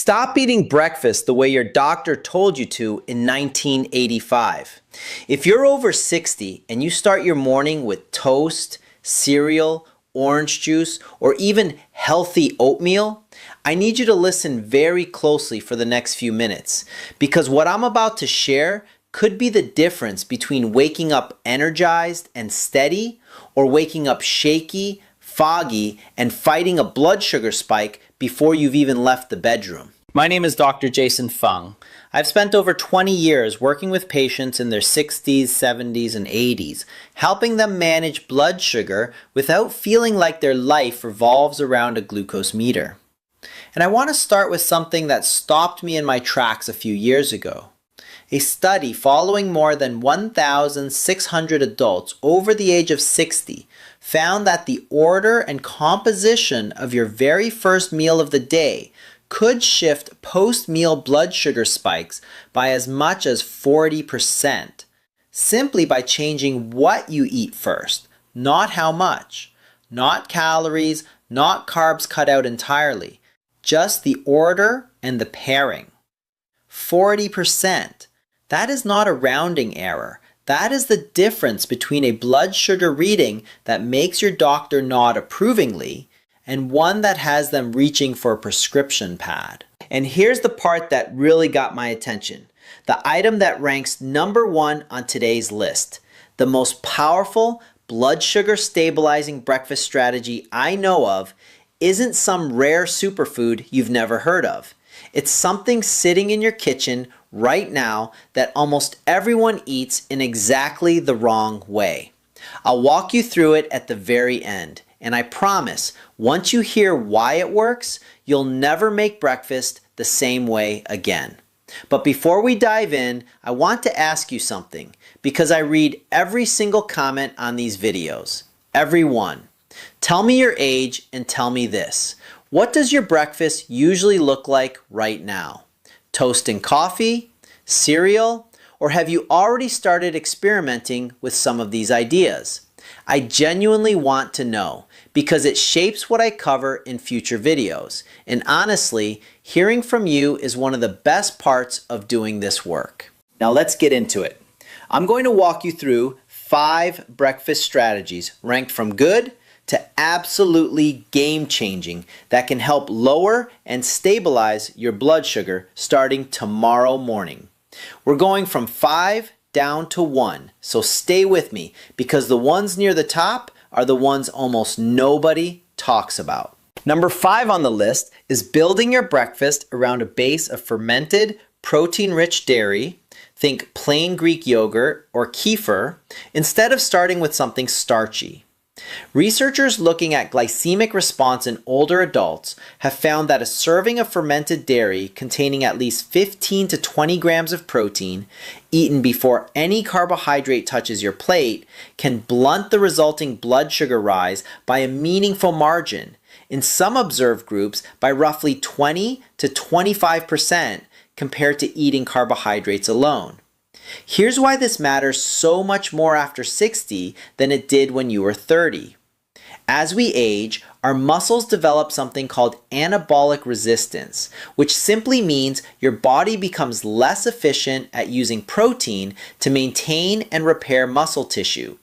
Stop eating breakfast the way your doctor told you to in 1985. If you're over 60 and you start your morning with toast, cereal, orange juice, or even healthy oatmeal, I need you to listen very closely for the next few minutes, because what I'm about to share could be the difference between waking up energized and steady or waking up shaky, foggy, and fighting a blood sugar spike before you've even left the bedroom. My name is Dr. Jason Fung. I've spent over 20 years working with patients in their 60s, 70s, and 80s, helping them manage blood sugar without feeling like their life revolves around a glucose meter. And I want to start with something that stopped me in my tracks a few years ago. A study following more than 1,600 adults over the age of 60 found that the order and composition of your very first meal of the day could shift post-meal blood sugar spikes by as much as 40%, simply by changing what you eat first, not how much, not calories, not carbs cut out entirely, just the order and the pairing. 40%. That is not a rounding error. That is the difference between a blood sugar reading that makes your doctor nod approvingly and one that has them reaching for a prescription pad. And here's the part that really got my attention. The item that ranks number 1 on today's list. The most powerful blood sugar stabilizing breakfast strategy I know of isn't some rare superfood you've never heard of. It's something sitting in your kitchen right now that almost everyone eats in exactly the wrong way. I'll walk you through it at the very end, and I promise, once you hear why it works, you'll never make breakfast the same way again. But before we dive in, I want to ask you something, because I read every single comment on these videos. Every one. Tell me your age and tell me this. What does your breakfast usually look like right now? Toast and coffee? Cereal? Or have you already started experimenting with some of these ideas? I genuinely want to know, because it shapes what I cover in future videos. And honestly, hearing from you is one of the best parts of doing this work. Now let's get into it. I'm going to walk you through 5 breakfast strategies ranked from good to absolutely game-changing that can help lower and stabilize your blood sugar starting tomorrow morning. We're going from 5 down to 1, so stay with me, because the ones near the top are the ones almost nobody talks about. Number 5 on the list is building your breakfast around a base of fermented, protein-rich dairy, think plain Greek yogurt or kefir, instead of starting with something starchy. Researchers looking at glycemic response in older adults have found that a serving of fermented dairy containing at least 15 to 20 grams of protein, eaten before any carbohydrate touches your plate, can blunt the resulting blood sugar rise by a meaningful margin, in some observed groups by roughly 20 to 25% compared to eating carbohydrates alone. Here's why this matters so much more after 60 than it did when you were 30. As we age, our muscles develop something called anabolic resistance, which simply means your body becomes less efficient at using protein to maintain and repair muscle tissue,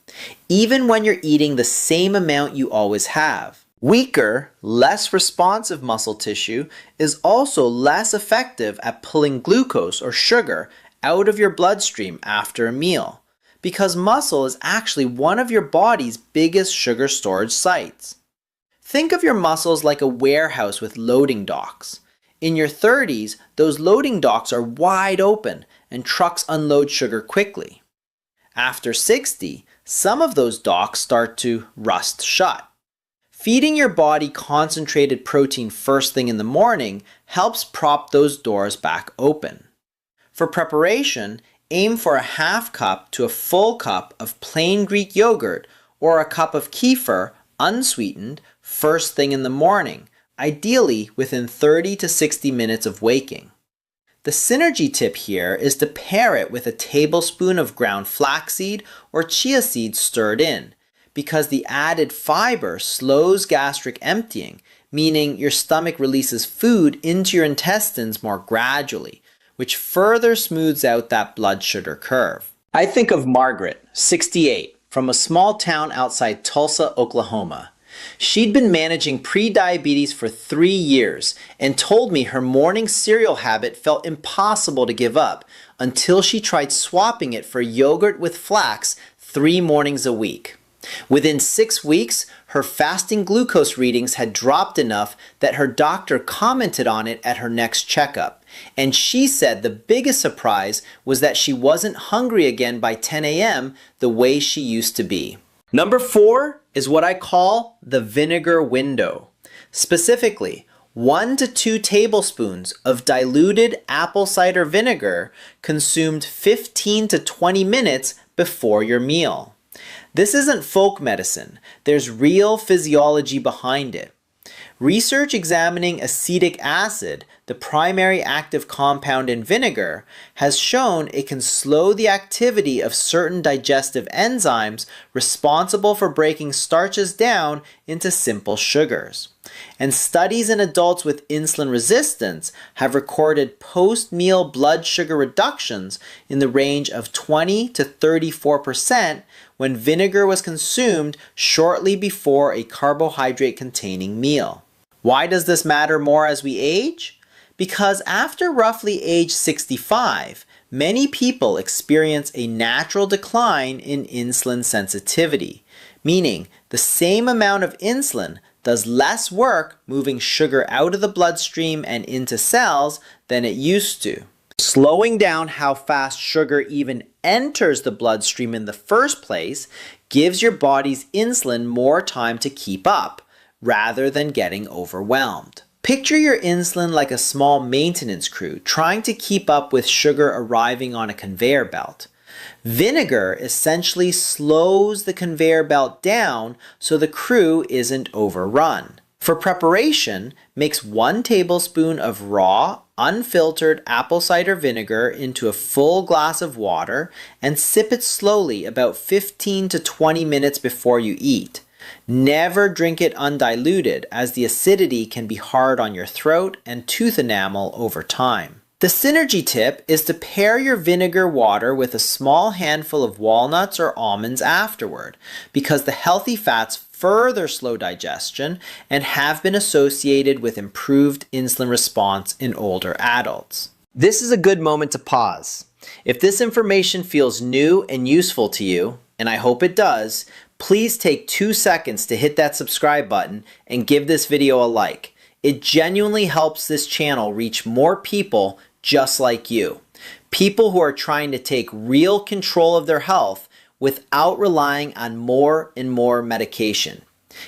even when you're eating the same amount you always have. Weaker, less responsive muscle tissue is also less effective at pulling glucose or sugar out of your bloodstream after a meal, because muscle is actually one of your body's biggest sugar storage sites. Think of your muscles like a warehouse with loading docks. In your 30s, those loading docks are wide open and trucks unload sugar quickly. After 60, some of those docks start to rust shut. Feeding your body concentrated protein first thing in the morning helps prop those doors back open. For preparation, aim for a half cup to a full cup of plain Greek yogurt or a cup of kefir, unsweetened, first thing in the morning, ideally within 30 to 60 minutes of waking. The synergy tip here is to pair it with a tablespoon of ground flaxseed or chia seeds stirred in, because the added fiber slows gastric emptying, meaning your stomach releases food into your intestines more gradually, which further smooths out that blood sugar curve. I think of Margaret, 68, from a small town outside Tulsa, Oklahoma. She'd been managing pre-diabetes for 3 years and told me her morning cereal habit felt impossible to give up until she tried swapping it for yogurt with flax 3 mornings a week. Within 6 weeks, her fasting glucose readings had dropped enough that her doctor commented on it at her next checkup. And she said the biggest surprise was that she wasn't hungry again by 10 a.m. the way she used to be. Number 4 is what I call the vinegar window. Specifically, 1 to 2 tablespoons of diluted apple cider vinegar consumed 15 to 20 minutes before your meal. This isn't folk medicine. There's real physiology behind it. Research examining acetic acid, the primary active compound in vinegar, has shown it can slow the activity of certain digestive enzymes responsible for breaking starches down into simple sugars. And studies in adults with insulin resistance have recorded post-meal blood sugar reductions in the range of 20 to 34% when vinegar was consumed shortly before a carbohydrate-containing meal. Why does this matter more as we age? Because after roughly age 65, many people experience a natural decline in insulin sensitivity, meaning the same amount of insulin does less work moving sugar out of the bloodstream and into cells than it used to. Slowing down how fast sugar even enters the bloodstream in the first place gives your body's insulin more time to keep up, rather than getting overwhelmed. Picture your insulin like a small maintenance crew trying to keep up with sugar arriving on a conveyor belt. Vinegar essentially slows the conveyor belt down so the crew isn't overrun. For preparation, mix 1 tablespoon of raw, unfiltered apple cider vinegar into a full glass of water and sip it slowly about 15 to 20 minutes before you eat. Never drink it undiluted, as the acidity can be hard on your throat and tooth enamel over time. The synergy tip is to pair your vinegar water with a small handful of walnuts or almonds afterward, because the healthy fats further slow digestion and have been associated with improved insulin response in older adults. This is a good moment to pause. If this information feels new and useful to you, and I hope it does, please take 2 seconds to hit that subscribe button and give this video a like. It genuinely helps this channel reach more people just like you. People who are trying to take real control of their health without relying on more and more medication.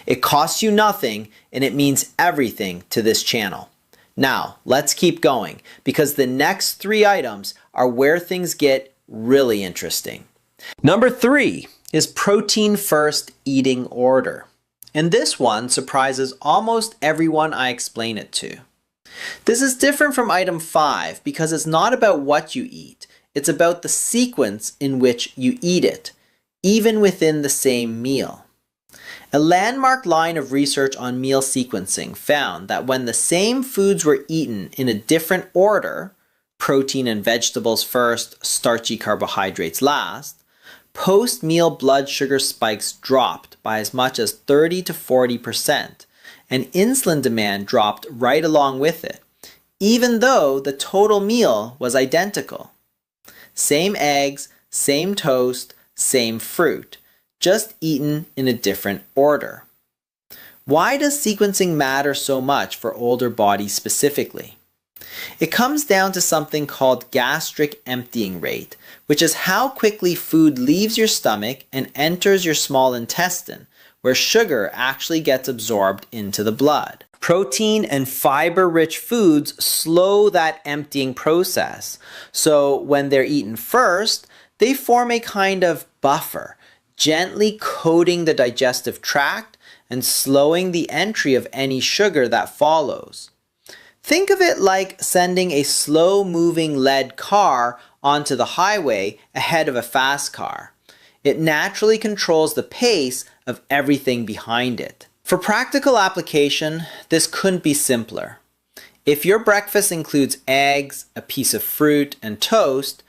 It costs you nothing and it means everything to this channel. Now, let's keep going because the next 3 items are where things get really interesting. Number 3 is protein first eating order. And this one surprises almost everyone I explain it to. This is different from item 5 because it's not about what you eat. It's about the sequence in which you eat it, even within the same meal. A landmark line of research on meal sequencing found that when the same foods were eaten in a different order, protein and vegetables first, starchy carbohydrates last, post-meal blood sugar spikes dropped by as much as 30 to 40%, and insulin demand dropped right along with it, even though the total meal was identical. Same eggs, same toast, same fruit, just eaten in a different order. Why does sequencing matter so much for older bodies specifically? It comes down to something called gastric emptying rate, which is how quickly food leaves your stomach and enters your small intestine, where sugar actually gets absorbed into the blood. Protein and fiber-rich foods slow that emptying process, so when they're eaten first, they form a kind of buffer, gently coating the digestive tract and slowing the entry of any sugar that follows. Think of it like sending a slow-moving lead car onto the highway ahead of a fast car. It naturally controls the pace of everything behind it. For practical application, this couldn't be simpler. If your breakfast includes eggs, a piece of fruit, and toast,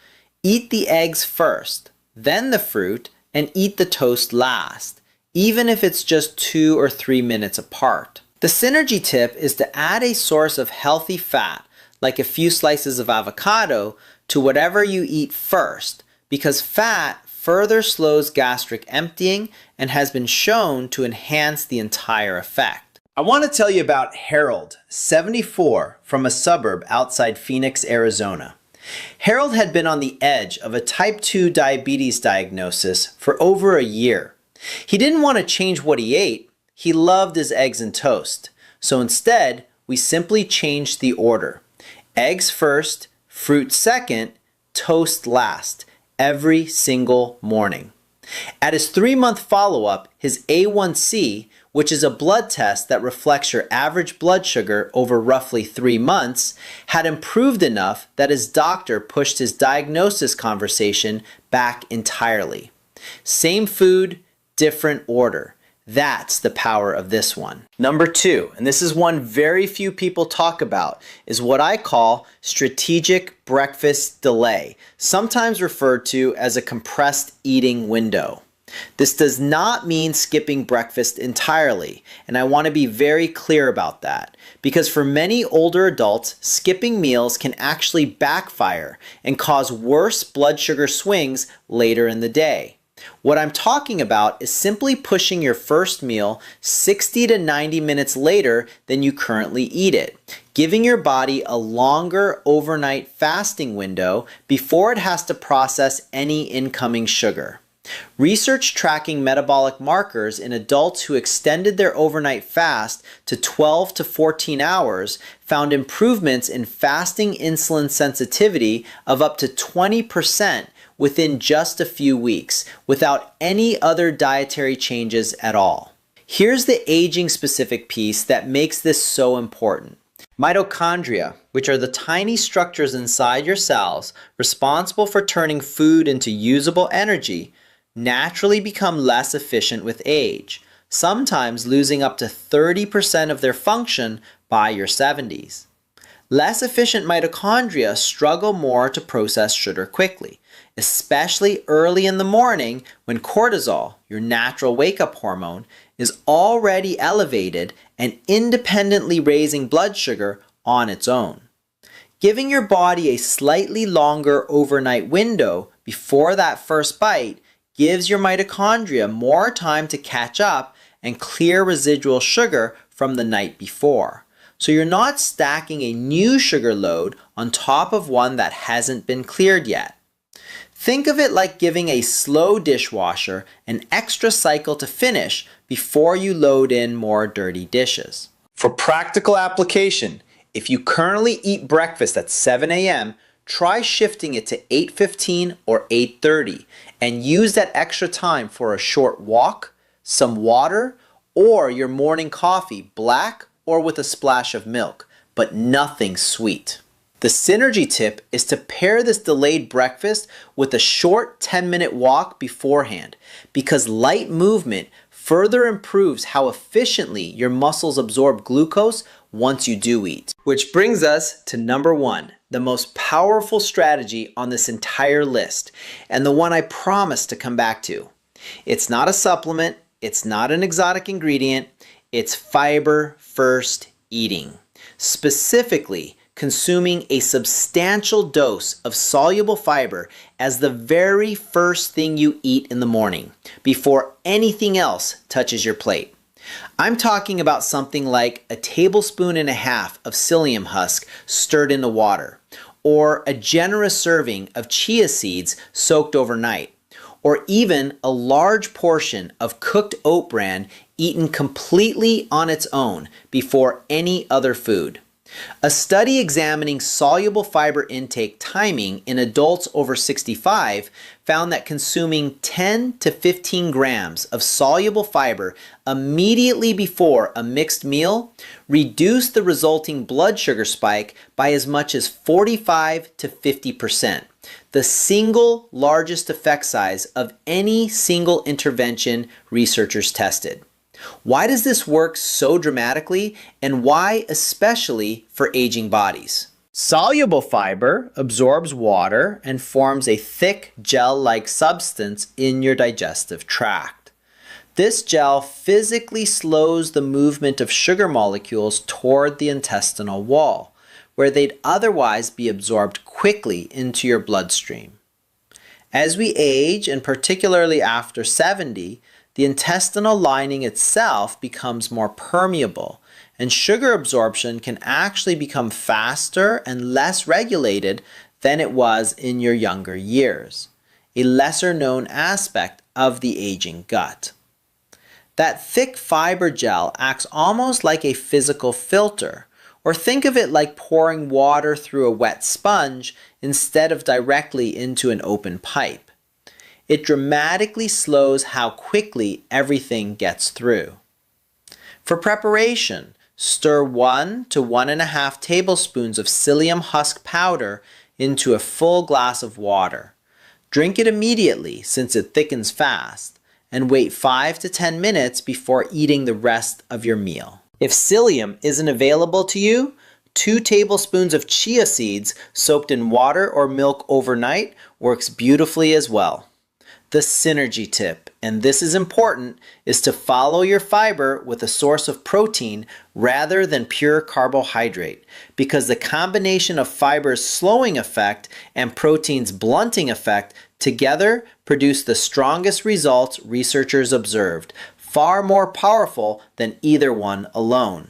eat the eggs first, then the fruit, and eat the toast last, even if it's just 2 or 3 minutes apart. The synergy tip is to add a source of healthy fat, like a few slices of avocado, to whatever you eat first, because fat further slows gastric emptying and has been shown to enhance the entire effect. I want to tell you about Harold, 74, from a suburb outside Phoenix, Arizona. Harold had been on the edge of a type 2 diabetes diagnosis for over a year. He didn't want to change what he ate. He loved his eggs and toast. So instead, we simply changed the order. Eggs first, fruit second, toast last, every single morning. At his 3-month follow-up, his A1C, which is a blood test that reflects your average blood sugar over roughly 3 months, had improved enough that his doctor pushed his diagnosis conversation back entirely. Same food, different order. That's the power of this one. Number 2, and this is one very few people talk about, is what I call strategic breakfast delay, sometimes referred to as a compressed eating window. This does not mean skipping breakfast entirely, and I want to be very clear about that, because for many older adults, skipping meals can actually backfire and cause worse blood sugar swings later in the day. What I'm talking about is simply pushing your first meal 60 to 90 minutes later than you currently eat it, giving your body a longer overnight fasting window before it has to process any incoming sugar. Research tracking metabolic markers in adults who extended their overnight fast to 12 to 14 hours found improvements in fasting insulin sensitivity of up to 20% within just a few weeks, without any other dietary changes at all. Here's the aging-specific piece that makes this so important. Mitochondria, which are the tiny structures inside your cells responsible for turning food into usable energy, naturally become less efficient with age, sometimes losing up to 30% of their function by your 70s. Less efficient mitochondria struggle more to process sugar quickly, especially early in the morning when cortisol, your natural wake-up hormone, is already elevated and independently raising blood sugar on its own. Giving your body a slightly longer overnight window before that first bite gives your mitochondria more time to catch up and clear residual sugar from the night before. So you're not stacking a new sugar load on top of one that hasn't been cleared yet. Think of it like giving a slow dishwasher an extra cycle to finish before you load in more dirty dishes. For practical application, if you currently eat breakfast at 7 a.m., try shifting it to 8:15 or 8:30 and use that extra time for a short walk, some water, or your morning coffee, black or with a splash of milk, but nothing sweet. The synergy tip is to pair this delayed breakfast with a short 10-minute walk beforehand, because light movement further improves how efficiently your muscles absorb glucose once you do eat. Which brings us to number 1, the most powerful strategy on this entire list, and the one I promise to come back to. It's not a supplement, it's not an exotic ingredient, it's fiber first eating. Specifically, consuming a substantial dose of soluble fiber as the very first thing you eat in the morning, before anything else touches your plate. I'm talking about something like a tablespoon and a half of psyllium husk stirred into water, or a generous serving of chia seeds soaked overnight, or even a large portion of cooked oat bran eaten completely on its own before any other food. A study examining soluble fiber intake timing in adults over 65 found that consuming 10 to 15 grams of soluble fiber immediately before a mixed meal reduced the resulting blood sugar spike by as much as 45 to 50%, the single largest effect size of any single intervention researchers tested. Why does this work so dramatically, and why especially for aging bodies? Soluble fiber absorbs water and forms a thick gel-like substance in your digestive tract. This gel physically slows the movement of sugar molecules toward the intestinal wall, where they'd otherwise be absorbed quickly into your bloodstream. As we age, and particularly after 70, the intestinal lining itself becomes more permeable, and sugar absorption can actually become faster and less regulated than it was in your younger years, a lesser known aspect of the aging gut. That thick fiber gel acts almost like a physical filter, or think of it like pouring water through a wet sponge instead of directly into an open pipe. It dramatically slows how quickly everything gets through. For preparation, stir 1 to 1.5 tablespoons of psyllium husk powder into a full glass of water. Drink it immediately since it thickens fast, and wait 5 to 10 minutes before eating the rest of your meal. If psyllium isn't available to you, 2 tablespoons of chia seeds soaked in water or milk overnight works beautifully as well. The synergy tip, and this is important, is to follow your fiber with a source of protein rather than pure carbohydrate, because the combination of fiber's slowing effect and protein's blunting effect together produce the strongest results researchers observed, far more powerful than either one alone.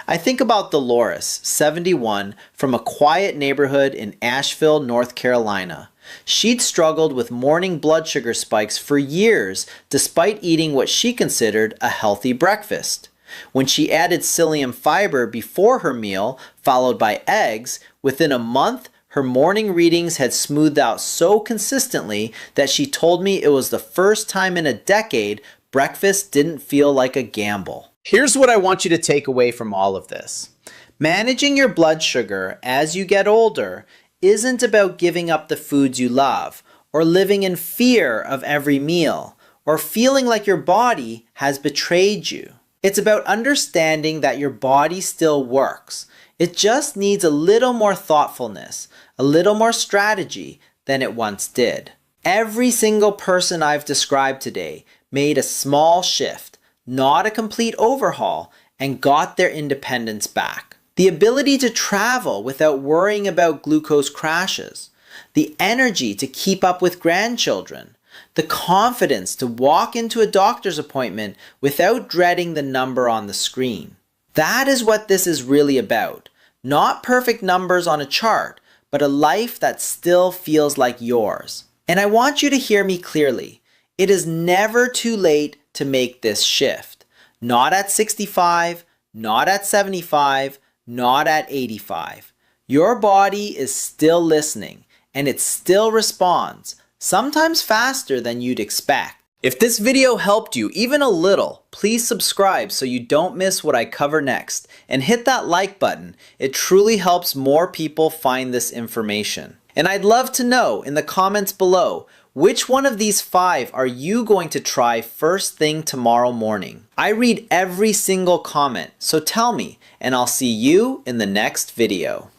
I think about Dolores, 71, from a quiet neighborhood in Asheville, North Carolina. She'd struggled with morning blood sugar spikes for years despite eating what she considered a healthy breakfast. When she added psyllium fiber before her meal, followed by eggs, within a month her morning readings had smoothed out so consistently that she told me it was the first time in a decade breakfast didn't feel like a gamble. Here's what I want you to take away from all of this. Managing your blood sugar as you get older isn't about giving up the foods you love, or living in fear of every meal, or feeling like your body has betrayed you. It's about understanding that your body still works. It just needs a little more thoughtfulness, a little more strategy than it once did. Every single person I've described today made a small shift, not a complete overhaul, and got their independence back. The ability to travel without worrying about glucose crashes, the energy to keep up with grandchildren, the confidence to walk into a doctor's appointment without dreading the number on the screen. That is what this is really about. Not perfect numbers on a chart, but a life that still feels like yours. And I want you to hear me clearly. It is never too late to make this shift. Not at 65, not at 75, not at 85. Your body is still listening, and it still responds, sometimes faster than you'd expect. If this video helped you even a little, please subscribe so you don't miss what I cover next, and hit that like button. It truly helps more people find this information. And I'd love to know in the comments below, which one of these 5 are you going to try first thing tomorrow morning? I read every single comment, so tell me, and I'll see you in the next video.